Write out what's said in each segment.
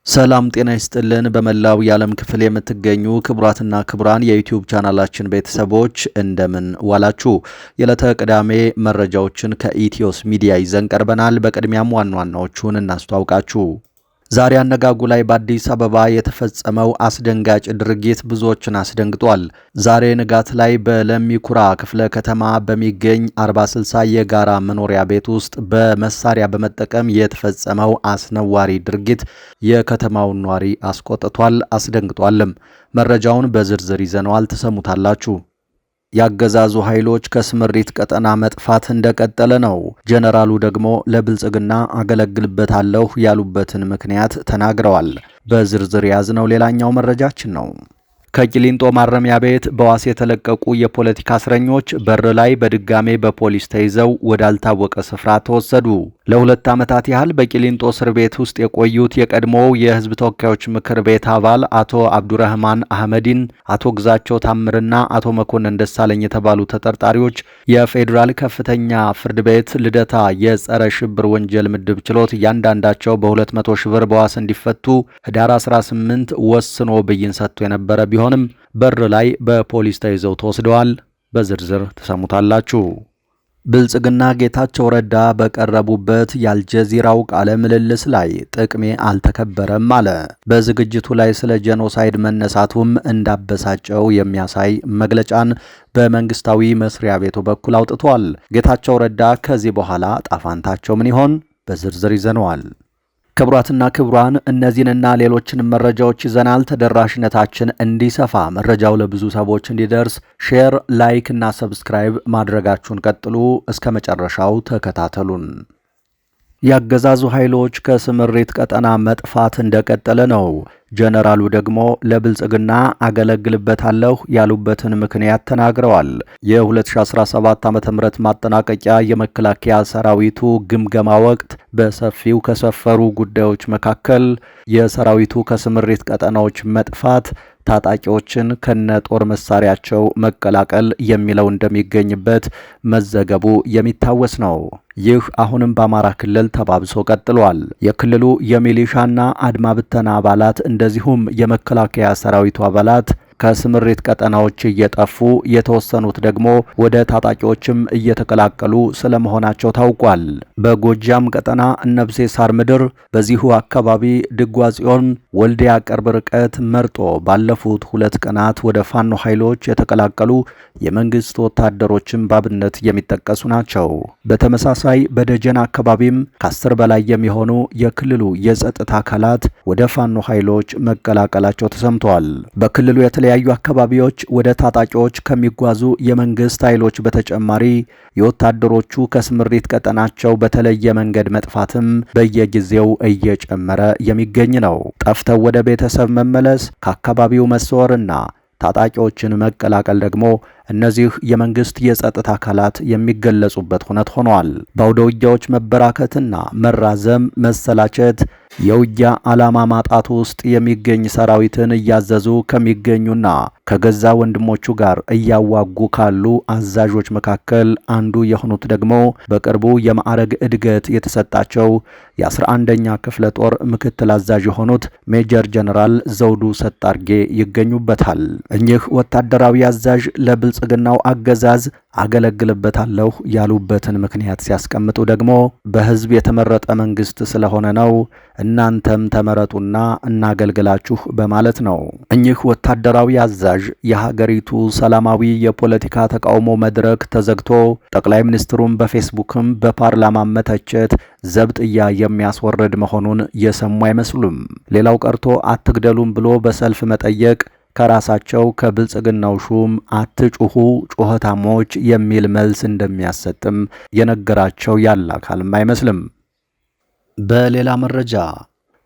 ሰላም ጤና ይስጥልን። በመላው የዓለም ክፍል የምትገኙ ክቡራትና ክቡራን የዩቲዩብ ቻናላችን ቤተሰቦች እንደምን ዋላችሁ? የዕለተ ቅዳሜ መረጃዎችን ከኢትዮስ ሚዲያ ይዘን ቀርበናል። በቅድሚያም ዋና ዋናዎቹን እናስተዋውቃችሁ። ዛሬ አነጋጉ ላይ በአዲስ አበባ የተፈጸመው አስደንጋጭ ድርጊት ብዙዎችን አስደንግጧል። ዛሬ ንጋት ላይ በለሚ ኩራ ክፍለ ከተማ በሚገኝ 40/60 የጋራ መኖሪያ ቤት ውስጥ በመሳሪያ በመጠቀም የተፈጸመው አስነዋሪ ድርጊት የከተማውን ነዋሪ አስቆጥቷል፣ አስደንግጧልም። መረጃውን በዝርዝር ይዘነዋል፣ ተሰሙታላችሁ። ያገዛዙ ኃይሎች ከስምሪት ቀጠና መጥፋት እንደቀጠለ ነው። ጀነራሉ ደግሞ ለብልጽግና አገለግልበታለሁ ያሉበትን ምክንያት ተናግረዋል። በዝርዝር ያዝነው ሌላኛው መረጃችን ነው። ከቂሊንጦ ማረሚያ ቤት በዋስ የተለቀቁ የፖለቲካ እስረኞች በር ላይ በድጋሜ በፖሊስ ተይዘው ወዳልታወቀ ስፍራ ተወሰዱ። ለ2 ዓመታት ያህል በቂሊንጦ እስር ቤት ውስጥ የቆዩት የቀድሞው የሕዝብ ተወካዮች ምክር ቤት አባል አቶ አብዱረህማን አህመዲን፣ አቶ ግዛቸው ታምርና አቶ መኮንን ደሳለኝ የተባሉ ተጠርጣሪዎች የፌዴራል ከፍተኛ ፍርድ ቤት ልደታ የጸረ ሽብር ወንጀል ምድብ ችሎት እያንዳንዳቸው በ200 ሺህ ብር በዋስ እንዲፈቱ ህዳር 18 ወስኖ ብይን ሰጥቶ የነበረ ቢሆንም በር ላይ በፖሊስ ተይዘው ተወስደዋል። በዝርዝር ተሰሙታላችሁ። ብልጽግና ጌታቸው ረዳ በቀረቡበት የአልጀዚራው ቃለ ምልልስ ላይ ጥቅሜ አልተከበረም አለ። በዝግጅቱ ላይ ስለ ጄኖሳይድ መነሳቱም እንዳበሳጨው የሚያሳይ መግለጫን በመንግስታዊ መስሪያ ቤቱ በኩል አውጥቷል። ጌታቸው ረዳ ከዚህ በኋላ ጣፋንታቸው ምን ይሆን? በዝርዝር ይዘነዋል። ክቡራትና ክቡራን እነዚህንና ሌሎችንም መረጃዎች ይዘናል። ተደራሽነታችን እንዲሰፋ መረጃው ለብዙ ሰዎች እንዲደርስ ሼር፣ ላይክ እና ሰብስክራይብ ማድረጋችሁን ቀጥሉ። እስከ መጨረሻው ተከታተሉን። ያገዛዙ ኃይሎች ከስምሪት ቀጠና መጥፋት እንደቀጠለ ነው። ጀነራሉ ደግሞ ለብልጽግና አገለግልበታለሁ ያሉበትን ምክንያት ተናግረዋል። የ2017 ዓ.ም ማጠናቀቂያ የመከላከያ ሰራዊቱ ግምገማ ወቅት በሰፊው ከሰፈሩ ጉዳዮች መካከል የሰራዊቱ ከስምሪት ቀጠናዎች መጥፋት፣ ታጣቂዎችን ከነጦር መሳሪያቸው መቀላቀል የሚለው እንደሚገኝበት መዘገቡ የሚታወስ ነው። ይህ አሁንም በአማራ ክልል ተባብሶ ቀጥሏል። የክልሉ የሚሊሻና አድማ ብተና አባላት እንደዚሁም የመከላከያ ሰራዊቱ አባላት ከስምሪት ቀጠናዎች እየጠፉ የተወሰኑት ደግሞ ወደ ታጣቂዎችም እየተቀላቀሉ ስለመሆናቸው ታውቋል። በጎጃም ቀጠና እነብሴ ሳር ምድር፣ በዚሁ አካባቢ ድጓ ጽዮን፣ ወልዲያ ቅርብ ርቀት መርጦ ባለፉት 2 ቀናት ወደ ፋኖ ኃይሎች የተቀላቀሉ የመንግስት ወታደሮችም ባብነት የሚጠቀሱ ናቸው። በተመሳሳይ በደጀን አካባቢም ከ10 በላይ የሚሆኑ የክልሉ የጸጥታ አካላት ወደ ፋኖ ኃይሎች መቀላቀላቸው ተሰምተዋል። በክልሉ የተለያዩ አካባቢዎች ወደ ታጣቂዎች ከሚጓዙ የመንግስት ኃይሎች በተጨማሪ የወታደሮቹ ከስምሪት ቀጠናቸው በተለየ መንገድ መጥፋትም በየጊዜው እየጨመረ የሚገኝ ነው። ጠፍተው ወደ ቤተሰብ መመለስ፣ ከአካባቢው መሰወርና ታጣቂዎችን መቀላቀል ደግሞ እነዚህ የመንግስት የጸጥታ አካላት የሚገለጹበት ሁነት ሆኗል። በአውደ ውጊያዎች መበራከትና መራዘም፣ መሰላቸት፣ የውጊያ ዓላማ ማጣት ውስጥ የሚገኝ ሰራዊትን እያዘዙ ከሚገኙና ከገዛ ወንድሞቹ ጋር እያዋጉ ካሉ አዛዦች መካከል አንዱ የሆኑት ደግሞ በቅርቡ የማዕረግ እድገት የተሰጣቸው የ11ኛ ክፍለ ጦር ምክትል አዛዥ የሆኑት ሜጀር ጀነራል ዘውዱ ሰጣርጌ ይገኙበታል። እኚህ ወታደራዊ አዛዥ ለብልጽግናው አገዛዝ አገለግልበታለሁ ያሉበትን ምክንያት ሲያስቀምጡ ደግሞ በህዝብ የተመረጠ መንግስት ስለሆነ ነው፣ እናንተም ተመረጡና እናገልግላችሁ በማለት ነው። እኚህ ወታደራዊ አዛዥ የሀገሪቱ ሰላማዊ የፖለቲካ ተቃውሞ መድረክ ተዘግቶ ጠቅላይ ሚኒስትሩን በፌስቡክም በፓርላማ መተቸት ዘብጥያ የሚያስወርድ መሆኑን የሰሙ አይመስሉም። ሌላው ቀርቶ አትግደሉም ብሎ በሰልፍ መጠየቅ ከራሳቸው ከብልጽግናው ሹም አትጩሁ ጩኸታሞች የሚል መልስ እንደሚያሰጥም የነገራቸው ያለ አካልም አይመስልም። በሌላ መረጃ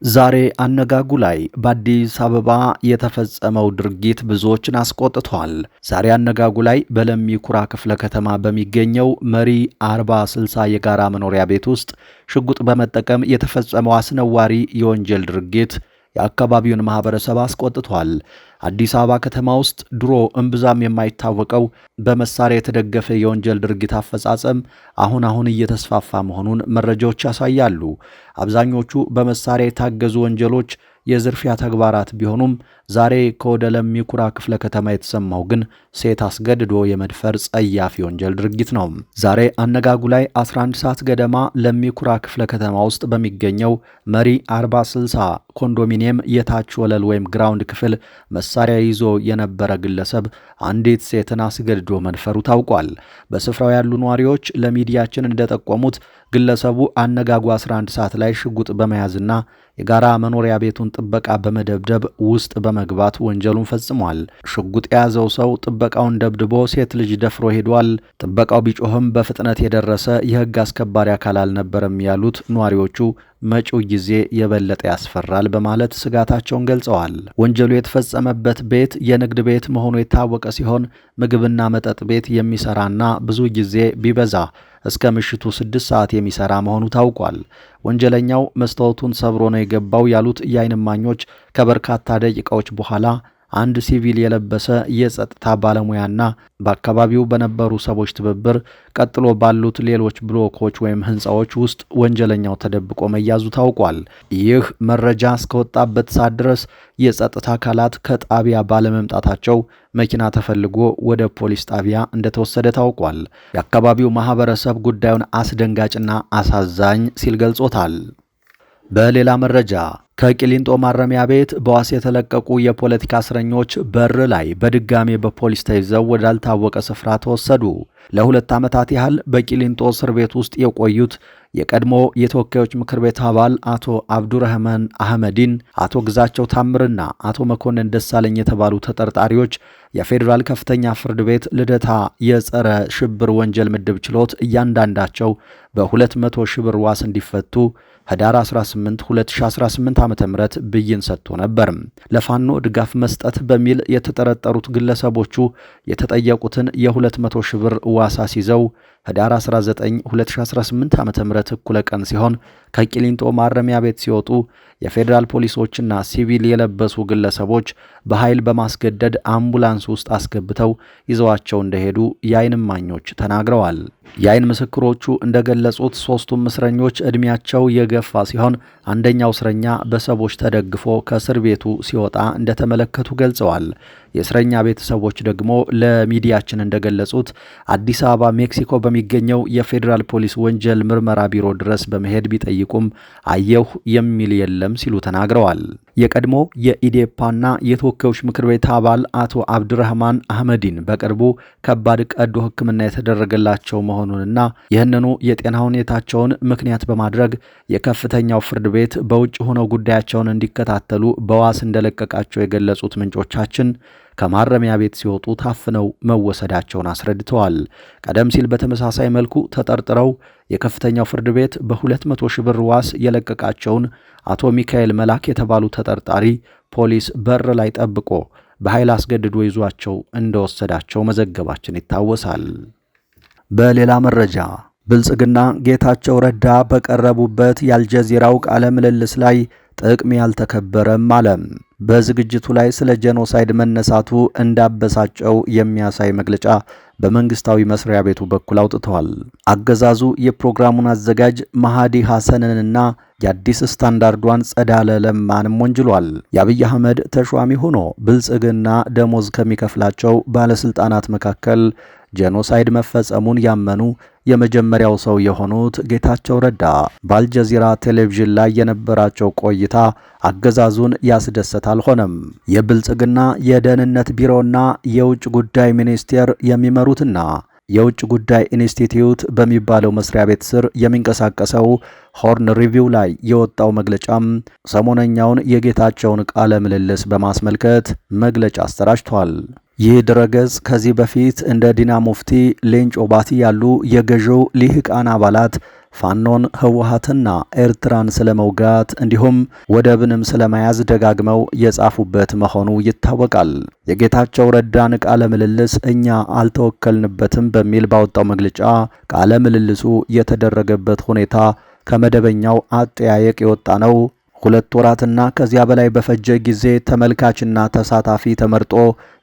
ዛሬ አነጋጉ ላይ በአዲስ አበባ የተፈጸመው ድርጊት ብዙዎችን አስቆጥቷል። ዛሬ አነጋጉ ላይ በለሚ ኩራ ክፍለ ከተማ በሚገኘው መሪ 40/60 የጋራ መኖሪያ ቤት ውስጥ ሽጉጥ በመጠቀም የተፈጸመው አስነዋሪ የወንጀል ድርጊት የአካባቢውን ማህበረሰብ አስቆጥቷል። አዲስ አበባ ከተማ ውስጥ ድሮ እምብዛም የማይታወቀው በመሳሪያ የተደገፈ የወንጀል ድርጊት አፈጻጸም አሁን እየተስፋፋ መሆኑን መረጃዎች ያሳያሉ። አብዛኞቹ በመሳሪያ የታገዙ ወንጀሎች የዝርፊያ ተግባራት ቢሆኑም ዛሬ ከወደ ለሚኩራ ክፍለ ከተማ የተሰማው ግን ሴት አስገድዶ የመድፈር ጸያፍ የወንጀል ድርጊት ነው። ዛሬ አነጋጉ ላይ 11 ሰዓት ገደማ ለሚኩራ ክፍለ ከተማ ውስጥ በሚገኘው መሪ 40/60 ኮንዶሚኒየም የታች ወለል ወይም ግራውንድ ክፍል መሳሪያ ይዞ የነበረ ግለሰብ አንዲት ሴትን አስገድዶ መድፈሩ ታውቋል። በስፍራው ያሉ ነዋሪዎች ለሚዲያችን እንደጠቆሙት ግለሰቡ አነጋጉ 11 ሰዓት ላይ ሽጉጥ በመያዝና የጋራ መኖሪያ ቤቱን ጥበቃ በመደብደብ ውስጥ በመግባት ወንጀሉን ፈጽሟል። ሽጉጥ የያዘው ሰው ጥበቃውን ደብድቦ ሴት ልጅ ደፍሮ ሄዷል። ጥበቃው ቢጮህም በፍጥነት የደረሰ የሕግ አስከባሪ አካል አልነበረም ያሉት ነዋሪዎቹ መጪው ጊዜ የበለጠ ያስፈራል በማለት ስጋታቸውን ገልጸዋል። ወንጀሉ የተፈጸመበት ቤት የንግድ ቤት መሆኑ የታወቀ ሲሆን ምግብና መጠጥ ቤት የሚሰራና ብዙ ጊዜ ቢበዛ እስከ ምሽቱ 6 ሰዓት የሚሰራ መሆኑ ታውቋል። ወንጀለኛው መስታወቱን ሰብሮ ነው የገባው ያሉት የዓይን እማኞች ከበርካታ ደቂቃዎች በኋላ አንድ ሲቪል የለበሰ የጸጥታ ባለሙያና በአካባቢው በነበሩ ሰዎች ትብብር ቀጥሎ ባሉት ሌሎች ብሎኮች ወይም ህንፃዎች ውስጥ ወንጀለኛው ተደብቆ መያዙ ታውቋል። ይህ መረጃ እስከወጣበት ሰዓት ድረስ የጸጥታ አካላት ከጣቢያ ባለመምጣታቸው መኪና ተፈልጎ ወደ ፖሊስ ጣቢያ እንደተወሰደ ታውቋል። የአካባቢው ማህበረሰብ ጉዳዩን አስደንጋጭና አሳዛኝ ሲል ገልጾታል። በሌላ መረጃ ከቂሊንጦ ማረሚያ ቤት በዋስ የተለቀቁ የፖለቲካ እስረኞች በር ላይ በድጋሜ በፖሊስ ተይዘው ወዳልታወቀ ስፍራ ተወሰዱ። ለ2 ዓመታት ያህል በቂሊንጦ እስር ቤት ውስጥ የቆዩት የቀድሞ የተወካዮች ምክር ቤት አባል አቶ አብዱረህማን አህመዲን፣ አቶ ግዛቸው ታምርና አቶ መኮንን ደሳለኝ የተባሉ ተጠርጣሪዎች የፌዴራል ከፍተኛ ፍርድ ቤት ልደታ የጸረ ሽብር ወንጀል ምድብ ችሎት እያንዳንዳቸው በ200 ሺህ ብር ዋስ እንዲፈቱ ህዳር 18 2018 ዓ.ም ብይን ሰጥቶ ነበር። ለፋኖ ድጋፍ መስጠት በሚል የተጠረጠሩት ግለሰቦቹ የተጠየቁትን የ200 ሺህ ብር ዋስ አስይዘው ህዳር 19 2018 ዓ.ም እኩለ ቀን ሲሆን ከቂሊንጦ ማረሚያ ቤት ሲወጡ የፌዴራል ፖሊሶችና ሲቪል የለበሱ ግለሰቦች በኃይል በማስገደድ አምቡላንስ ውስጥ አስገብተው ይዘዋቸው እንደሄዱ የዓይን እማኞች ተናግረዋል። የዓይን ምስክሮቹ እንደገለጹት ሦስቱም እስረኞች ዕድሜያቸው የገፋ ሲሆን አንደኛው እስረኛ በሰዎች ተደግፎ ከእስር ቤቱ ሲወጣ እንደተመለከቱ ገልጸዋል። የእስረኛ ቤተሰቦች ደግሞ ለሚዲያችን እንደገለጹት አዲስ አበባ ሜክሲኮ በሚገኘው የፌዴራል ፖሊስ ወንጀል ምርመራ ቢሮ ድረስ በመሄድ ቢጠይቁም አየሁ የሚል የለም ሲሉ ተናግረዋል። የቀድሞ የኢዴፓና የተወካዮች ምክር ቤት አባል አቶ አብዱረህማን አህመዲን በቅርቡ ከባድ ቀዶ ሕክምና የተደረገላቸው መሆኑንና ይህንኑ የጤና ሁኔታቸውን ምክንያት በማድረግ የከፍተኛው ፍርድ ቤት በውጭ ሆነው ጉዳያቸውን እንዲከታተሉ በዋስ እንደለቀቃቸው የገለጹት ምንጮቻችን ከማረሚያ ቤት ሲወጡ ታፍነው መወሰዳቸውን አስረድተዋል። ቀደም ሲል በተመሳሳይ መልኩ ተጠርጥረው የከፍተኛው ፍርድ ቤት በ200 ሺህ ብር ዋስ የለቀቃቸውን አቶ ሚካኤል መላክ የተባሉ ተጠርጣሪ ፖሊስ በር ላይ ጠብቆ በኃይል አስገድዶ ይዟቸው እንደወሰዳቸው መዘገባችን ይታወሳል። በሌላ መረጃ ብልጽግና ጌታቸው ረዳ በቀረቡበት የአልጀዚራው ቃለ ምልልስ ላይ ጥቅም ያልተከበረም አለ። በዝግጅቱ ላይ ስለ ጄኖሳይድ መነሳቱ እንዳበሳጨው የሚያሳይ መግለጫ በመንግስታዊ መስሪያ ቤቱ በኩል አውጥተዋል። አገዛዙ የፕሮግራሙን አዘጋጅ መሃዲ ሐሰንንና የአዲስ ስታንዳርዷን ጸዳለ ለማንም ወንጅሏል። የአብይ አህመድ ተሿሚ ሆኖ ብልጽግና ደሞዝ ከሚከፍላቸው ባለስልጣናት መካከል ጄኖሳይድ መፈጸሙን ያመኑ የመጀመሪያው ሰው የሆኑት ጌታቸው ረዳ በአልጀዚራ ቴሌቪዥን ላይ የነበራቸው ቆይታ አገዛዙን ያስደሰት አልሆነም። የብልጽግና የደህንነት ቢሮና የውጭ ጉዳይ ሚኒስቴር የሚመሩትና የውጭ ጉዳይ ኢንስቲትዩት በሚባለው መስሪያ ቤት ስር የሚንቀሳቀሰው ሆርን ሪቪው ላይ የወጣው መግለጫም ሰሞነኛውን የጌታቸውን ቃለ ምልልስ በማስመልከት መግለጫ አሰራጭቷል። ይህ ድረገጽ ከዚህ በፊት እንደ ዲና ሙፍቲ፣ ሌንጮ ባቲ ያሉ የገዢው ልሂቃን አባላት ፋኖን፣ ህወሓትና ኤርትራን ስለመውጋት እንዲሁም ወደብንም ስለመያዝ ደጋግመው የጻፉበት መሆኑ ይታወቃል። የጌታቸው ረዳን ቃለ ምልልስ እኛ አልተወከልንበትም በሚል ባወጣው መግለጫ ቃለ ምልልሱ የተደረገበት ሁኔታ ከመደበኛው አጠያየቅ የወጣ ነው፣ 2 ወራትና ከዚያ በላይ በፈጀ ጊዜ ተመልካችና ተሳታፊ ተመርጦ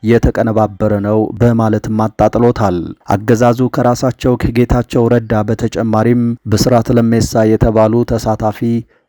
የተቀነባበረ ነው በማለትም አጣጥሎታል። አገዛዙ ከራሳቸው ከጌታቸው ረዳ በተጨማሪም ብስራት ለሜሳ የተባሉ ተሳታፊ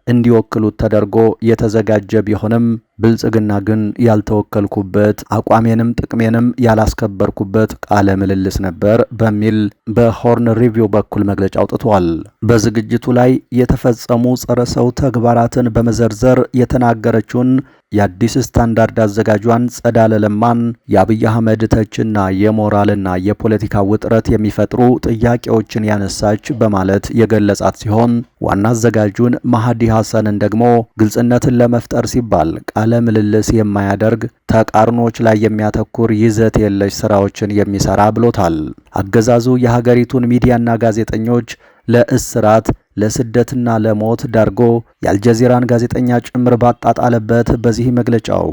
እንዲወክሉት ተደርጎ የተዘጋጀ ቢሆንም ብልጽግና ግን ያልተወከልኩበት አቋሜንም ጥቅሜንም ያላስከበርኩበት ቃለ ምልልስ ነበር በሚል በሆርን ሪቪው በኩል መግለጫ አውጥቷል። በዝግጅቱ ላይ የተፈጸሙ ጸረ ሰው ተግባራትን በመዘርዘር የተናገረችውን የአዲስ ስታንዳርድ አዘጋጇን ጸዳለ ለማን የአብይ አህመድ ተችና የሞራልና የፖለቲካ ውጥረት የሚፈጥሩ ጥያቄዎችን ያነሳች በማለት የገለጻት ሲሆን ዋና አዘጋጁን ማህዲ ሐሰንን ደግሞ ግልጽነትን ለመፍጠር ሲባል ቃለ ምልልስ የማያደርግ ተቃርኖች ላይ የሚያተኩር ይዘት የለሽ ስራዎችን የሚሰራ ብሎታል። አገዛዙ የሀገሪቱን ሚዲያና ጋዜጠኞች ለእስራት ለስደትና ለሞት ዳርጎ የአልጀዚራን ጋዜጠኛ ጭምር ባጣጣለበት በዚህ መግለጫው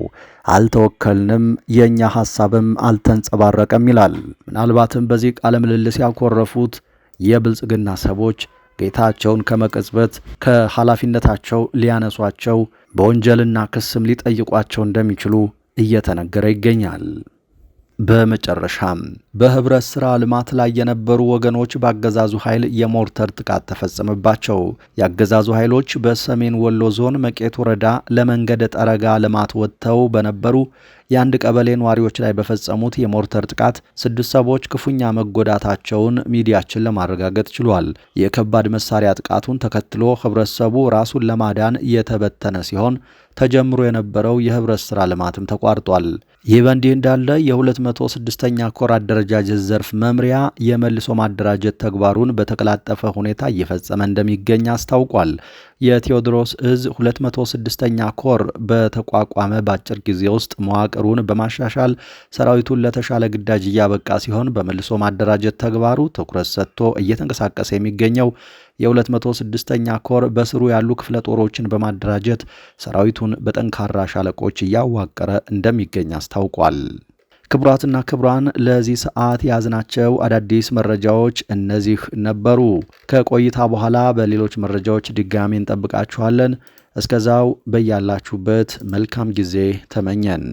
አልተወከልንም፣ የኛ ሐሳብም አልተንጸባረቀም ይላል። ምናልባትም በዚህ ቃለ ምልልስ ያኮረፉት የብልጽግና ሰዎች ጌታቸውን ከመቀጽበት ከኃላፊነታቸው ሊያነሷቸው በወንጀልና ክስም ሊጠይቋቸው እንደሚችሉ እየተነገረ ይገኛል። በመጨረሻም በህብረት ሥራ ልማት ላይ የነበሩ ወገኖች በአገዛዙ ኃይል የሞርተር ጥቃት ተፈጸመባቸው። የአገዛዙ ኃይሎች በሰሜን ወሎ ዞን መቄት ወረዳ ለመንገድ ጠረጋ ልማት ወጥተው በነበሩ የአንድ ቀበሌ ነዋሪዎች ላይ በፈጸሙት የሞርተር ጥቃት 6 ሰዎች ክፉኛ መጎዳታቸውን ሚዲያችን ለማረጋገጥ ችሏል። የከባድ መሳሪያ ጥቃቱን ተከትሎ ህብረተሰቡ ራሱን ለማዳን የተበተነ ሲሆን ተጀምሮ የነበረው የህብረት ሥራ ልማትም ተቋርጧል። ይህ በእንዲህ እንዳለ የ206ኛ ኮር አደረጃጀት ዘርፍ መምሪያ የመልሶ ማደራጀት ተግባሩን በተቀላጠፈ ሁኔታ እየፈጸመ እንደሚገኝ አስታውቋል። የቴዎድሮስ እዝ 206ኛ ኮር በተቋቋመ በአጭር ጊዜ ውስጥ መዋቅሩን በማሻሻል ሰራዊቱን ለተሻለ ግዳጅ እያበቃ ሲሆን በመልሶ ማደራጀት ተግባሩ ትኩረት ሰጥቶ እየተንቀሳቀሰ የሚገኘው የ206ኛ ኮር በስሩ ያሉ ክፍለ ጦሮችን በማደራጀት ሰራዊቱን በጠንካራ ሻለቆች እያዋቀረ እንደሚገኝ አስታውቋል። ክቡራትና ክቡራን ለዚህ ሰዓት ያዝናቸው አዳዲስ መረጃዎች እነዚህ ነበሩ። ከቆይታ በኋላ በሌሎች መረጃዎች ድጋሚ እንጠብቃችኋለን። እስከዛው በያላችሁበት መልካም ጊዜ ተመኘን።